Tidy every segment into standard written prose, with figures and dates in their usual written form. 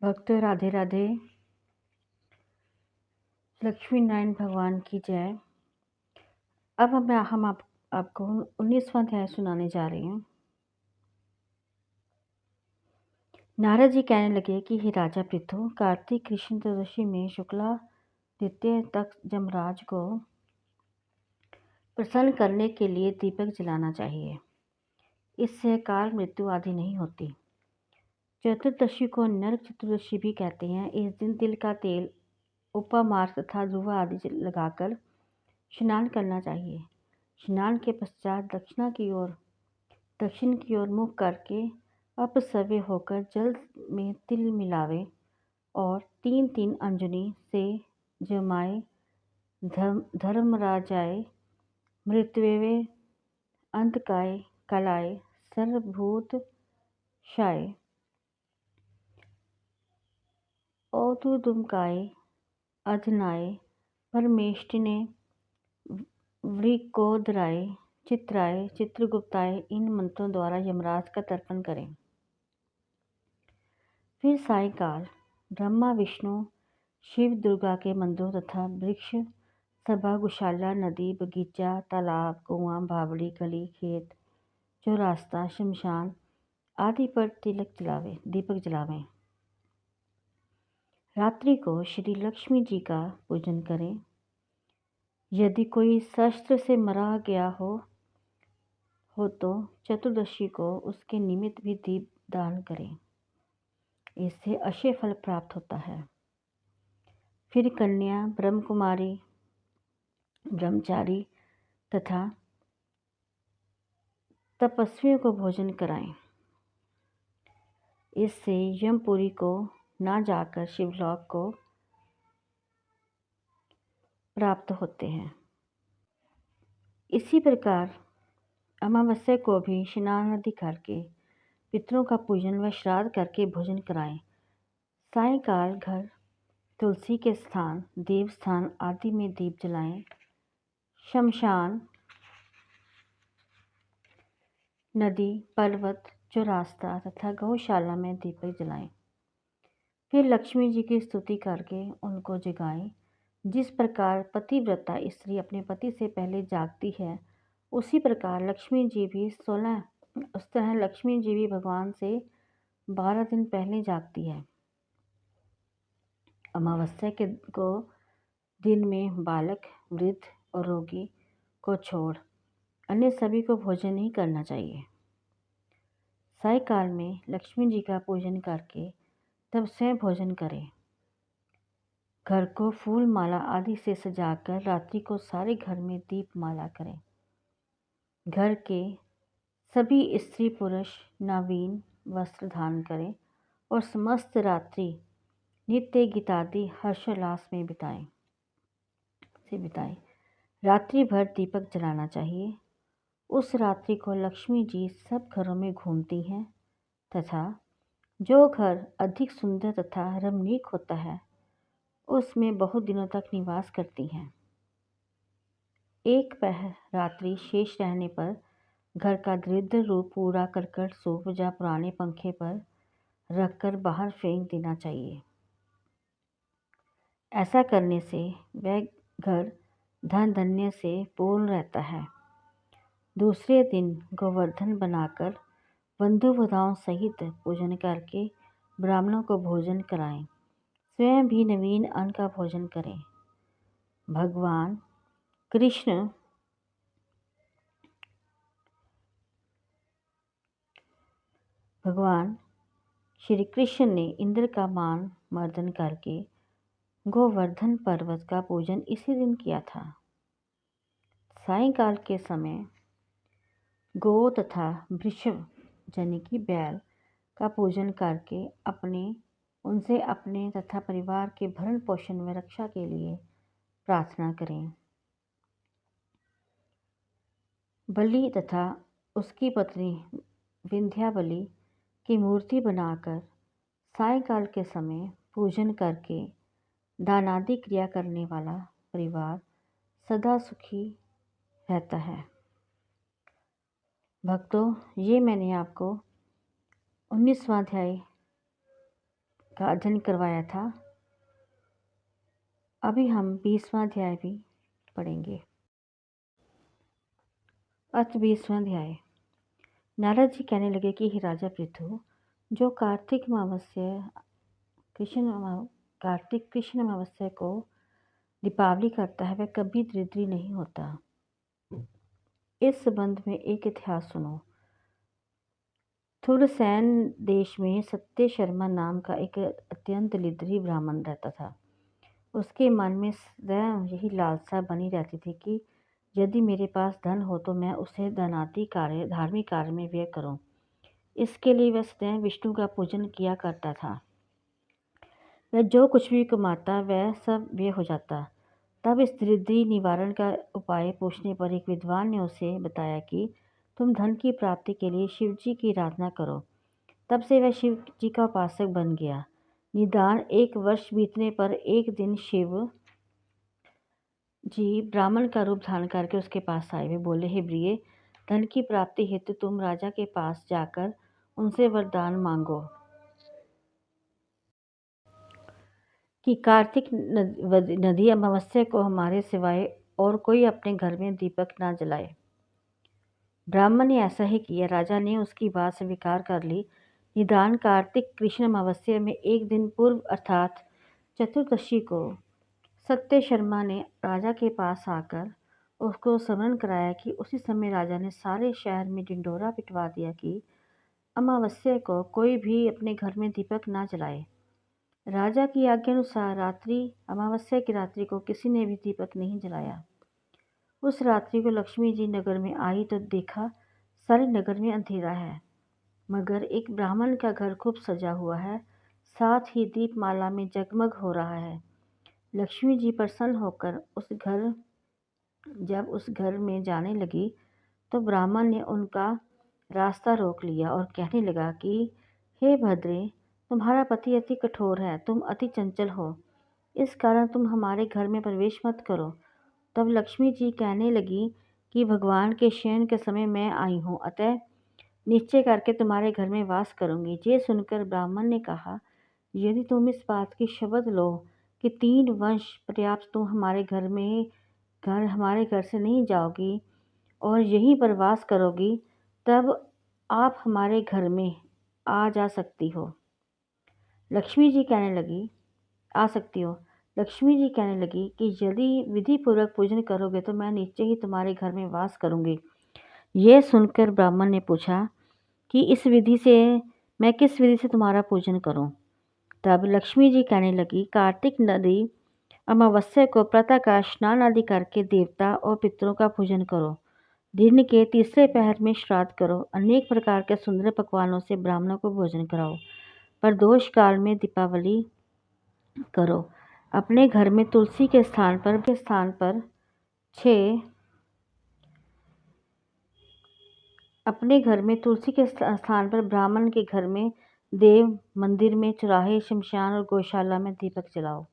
भक्त राधे राधे। लक्ष्मी नारायण भगवान की जय। अब हम आपको 19वां अध्याय सुनाने जा रहे हैं। नारद जी कहने लगे कि हे राजा पृथु, कार्तिक कृष्ण चतुर्दशी में शुक्ला द्वितीय तक यमराज को प्रसन्न करने के लिए दीपक जलाना चाहिए। इससे काल मृत्यु आदि नहीं होती। चतुर्दशी को नरक चतुर्दशी भी कहते हैं। इस दिन तिल का तेल, उपमार्ग तथा धुआं आदि लगाकर स्नान करना चाहिए। स्नान के पश्चात दक्षिण की ओर मुख करके अपसव्य होकर जल में तिल मिलावे और 3-3 अंजनी से जमाए। धर्मराजाय मृत्युवे अंतकाय कलाय सर्वभूतशाय औतुदुमकाय अधनाय परमेष्टिने वृकोदराय चित्राय चित्रगुप्ताय इन मंत्रों द्वारा यमराज का तर्पण करें। फिर सायंकाल ब्रह्मा विष्णु शिव दुर्गा के मंदिरों तथा वृक्ष सभा गौशाला नदी बगीचा तालाब कुआं भावड़ी गली खेत चौरास्ता शमशान आदि पर दीपक जलावें। रात्रि को श्री लक्ष्मी जी का पूजन करें। यदि कोई शस्त्र से मरा गया हो तो चतुर्दशी को उसके निमित्त भी दीप दान करें। इससे अक्षय फल प्राप्त होता है। फिर कन्या ब्रह्मकुमारी ब्रह्मचारी तथा तपस्वियों को भोजन कराएं। इससे यमपुरी को ना जाकर शिवलोक को प्राप्त होते हैं। इसी प्रकार अमावस्या को भी स्नान आदि करके पितरों का पूजन व श्राद्ध करके भोजन कराएं। सायंकाल घर तुलसी के स्थान देवस्थान आदि में दीप जलाएं। शमशान नदी पर्वत चौरास्ता तथा गौशाला में दीपक जलाएं। फिर लक्ष्मी जी की स्तुति करके उनको जगाएं। जिस प्रकार पतिव्रता स्त्री अपने पति से पहले जागती है, उसी प्रकार उस तरह लक्ष्मी जी भी भगवान से 12 दिन पहले जागती है। अमावस्या को दिन में बालक वृद्ध और रोगी को छोड़ अन्य सभी को भोजन नहीं करना चाहिए। सायंकाल में लक्ष्मी जी का पूजन करके तब स्वयं भोजन करें। घर को फूल माला आदि से सजाकर रात्रि को सारे घर में दीप माला करें। घर के सभी स्त्री पुरुष नवीन वस्त्र धारण करें और समस्त रात्रि नित्य गीतादि हर्षोल्लास में बिताएं। रात्रि भर दीपक जलाना चाहिए। उस रात्रि को लक्ष्मी जी सब घरों में घूमती हैं तथा जो घर अधिक सुंदर तथा रमणीक होता है उसमें बहुत दिनों तक निवास करती हैं। एक पहर रात्रि शेष रहने पर घर का दरिद्र रूप पूरा करकट सूप या पुराने पंखे पर रखकर बाहर फेंक देना चाहिए। ऐसा करने से वह घर धन धान्य से पूर्ण रहता है। दूसरे दिन गोवर्धन बनाकर बंधु वधाओं सहित पूजन करके ब्राह्मणों को भोजन कराएं। स्वयं भी नवीन अन्न का भोजन करें। भगवान श्री कृष्ण ने इंद्र का मान मर्दन करके गोवर्धन पर्वत का पूजन इसी दिन किया था। सायंकाल के समय गौ तथा वृषभ यानी कि बैल का पूजन करके उनसे अपने तथा परिवार के भरण पोषण व रक्षा के लिए प्रार्थना करें। बलि तथा उसकी पत्नी विंध्याबली की मूर्ति बनाकर सायंकाल के समय पूजन करके दानादि क्रिया करने वाला परिवार सदा सुखी रहता है। भक्तों, ये मैंने आपको 19वां अध्याय का अध्ययन करवाया था। अभी हम 20वां अध्याय भी पढ़ेंगे। अथ 20वां अध्याय। नारद जी कहने लगे कि हे राजा पृथु, जो कार्तिक कृष्ण अमावस्या को दीपावली करता है वह कभी दरिद्री नहीं होता। इस संबंध में एक इतिहास सुनो। थुरसैन देश में सत्य शर्मा नाम का एक अत्यंत दरिद्री ब्राह्मण रहता था। उसके मन में सदैव यही लालसा बनी रहती थी कि यदि मेरे पास धन हो तो मैं उसे धार्मिक कार्य में व्यय करूं। इसके लिए वह सदैव विष्णु का पूजन किया करता था। वह जो कुछ भी कमाता वह सब व्यय हो जाता। तब इस दरिद्री निवारण का उपाय पूछने पर एक विद्वान ने उसे बताया कि तुम धन की प्राप्ति के लिए शिव जी की आराधना करो। तब से वह शिव जी का उपासक बन गया। निदान 1 वर्ष बीतने पर एक दिन शिव जी ब्राह्मण का रूप धारण करके उसके पास आए। वे बोले, हे प्रिय, धन की प्राप्ति हेतु तुम राजा के पास जाकर उनसे वरदान मांगो कि कार्तिक नदी अमावस्या को हमारे सिवाय और कोई अपने घर में दीपक ना जलाए। ब्राह्मण ने ऐसा ही किया। राजा ने उसकी बात स्वीकार कर ली। निदान कार्तिक कृष्ण अमावस्या में एक दिन पूर्व अर्थात चतुर्दशी को सत्य शर्मा ने राजा के पास आकर उसको स्मरण कराया कि उसी समय राजा ने सारे शहर में ढिंढोरा पिटवा दिया कि अमावस्या को कोई भी अपने घर में दीपक ना जलाए। राजा की आज्ञा अनुसार अमावस्या की रात्रि को किसी ने भी दीपक नहीं जलाया। उस रात्रि को लक्ष्मी जी नगर में आई तो देखा सारे नगर में अंधेरा है, मगर एक ब्राह्मण का घर खूब सजा हुआ है, साथ ही दीपमाला में जगमग हो रहा है। लक्ष्मी जी प्रसन्न होकर जब उस घर में जाने लगी तो ब्राह्मण ने उनका रास्ता रोक लिया और कहने लगा कि हे भद्रे, तुम्हारा पति अति कठोर है, तुम अति चंचल हो, इस कारण तुम हमारे घर में प्रवेश मत करो। तब लक्ष्मी जी कहने लगी कि भगवान के शयन के समय मैं आई हूँ, अतः निश्चय करके तुम्हारे घर में वास करूँगी। ये सुनकर ब्राह्मण ने कहा, यदि तुम इस बात की शपथ लो कि 3 वंश पर्याप्त तुम हमारे घर से नहीं जाओगी और यहीं पर वास करोगी, तब आप हमारे घर में जा सकती हो। लक्ष्मी जी कहने लगी कि यदि विधि पूर्वक पूजन करोगे तो मैं निश्चय ही तुम्हारे घर में वास करूंगी। यह सुनकर ब्राह्मण ने पूछा कि मैं किस विधि से तुम्हारा पूजन करूं। तब लक्ष्मी जी कहने लगी, कार्तिक नदी अमावस्या को प्रातःकाल स्नान आदि करके देवता और पितरों का पूजन करो। दिन के तीसरे पहर में श्राद्ध करो। अनेक प्रकार के सुंदर पकवानों से ब्राह्मणों को भोजन कराओ। प्रदोष काल में दीपावली करो। अपने घर में तुलसी के स्थान पर ब्राह्मण के घर में, देव मंदिर में, चौराहे, शमशान और गौशाला में दीपक जलाओ।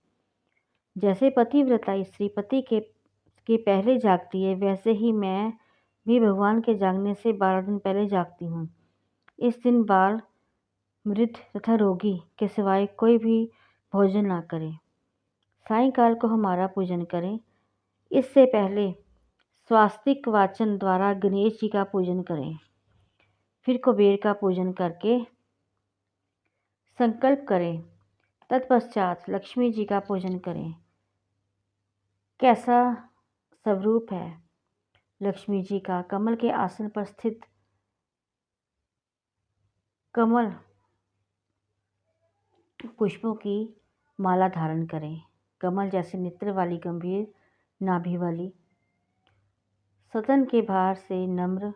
जैसे पतिव्रता स्त्री पति के पहले जागती है, वैसे ही मैं भी भगवान के जागने से 12 दिन पहले जागती हूँ। इस दिन बाल, मृत तथा रोगी के सिवाय कोई भी भोजन ना करे। सायंकाल को हमारा पूजन करें। इससे पहले स्वास्तिक वाचन द्वारा गणेश जी का पूजन करें। फिर कुबेर का पूजन करके संकल्प करें। तत्पश्चात लक्ष्मी जी का पूजन करें। कैसा स्वरूप है लक्ष्मी जी का! कमल के आसन पर स्थित कमल पुष्पों की माला धारण करें। कमल जैसे नेत्र वाली, गंभीर नाभि वाली, सतन के भार से नम्र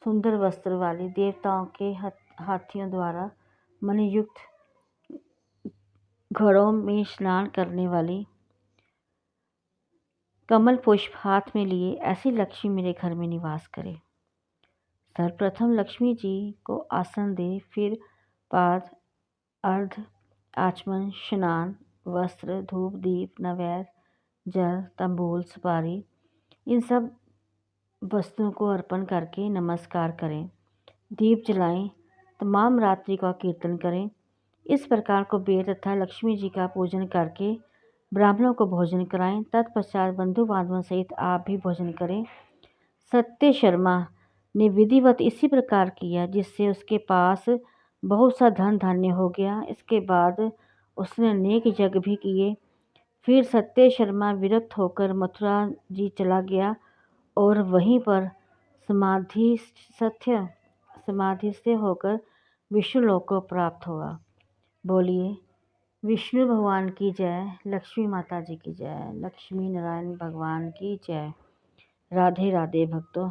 सुंदर वस्त्र वाली, देवताओं के हाथियों द्वारा मणियुक्त घड़ों में स्नान करने वाली, कमल पुष्प हाथ में लिए ऐसी लक्ष्मी मेरे घर में निवास करे। सर्वप्रथम लक्ष्मी जी को आसन दे, फिर पाद, अर्घ, आचमन, स्नान, वस्त्र, धूप, दीप, नैवेद्य, जल, तंबूल, सुपारी, इन सब वस्तुओं को अर्पण करके नमस्कार करें। दीप जलाएं। तमाम रात्रि का कीर्तन करें। इस प्रकार कुबेर तथा लक्ष्मी जी का पूजन करके ब्राह्मणों को भोजन कराएं। तत्पश्चात बंधु बांधवों सहित आप भी भोजन करें। सत्य शर्मा ने विधिवत इसी प्रकार किया, जिससे उसके पास बहुत सा धन धान्य हो गया। इसके बाद उसने अनेक यज्ञ भी किए। फिर सत्य शर्मा विरक्त होकर मथुरा जी चला गया और वहीं पर समाधि से होकर विष्णुलोक को प्राप्त हुआ। बोलिए विष्णु भगवान की जय, लक्ष्मी माता जी की जय, लक्ष्मी नारायण भगवान की जय। राधे राधे भक्तों।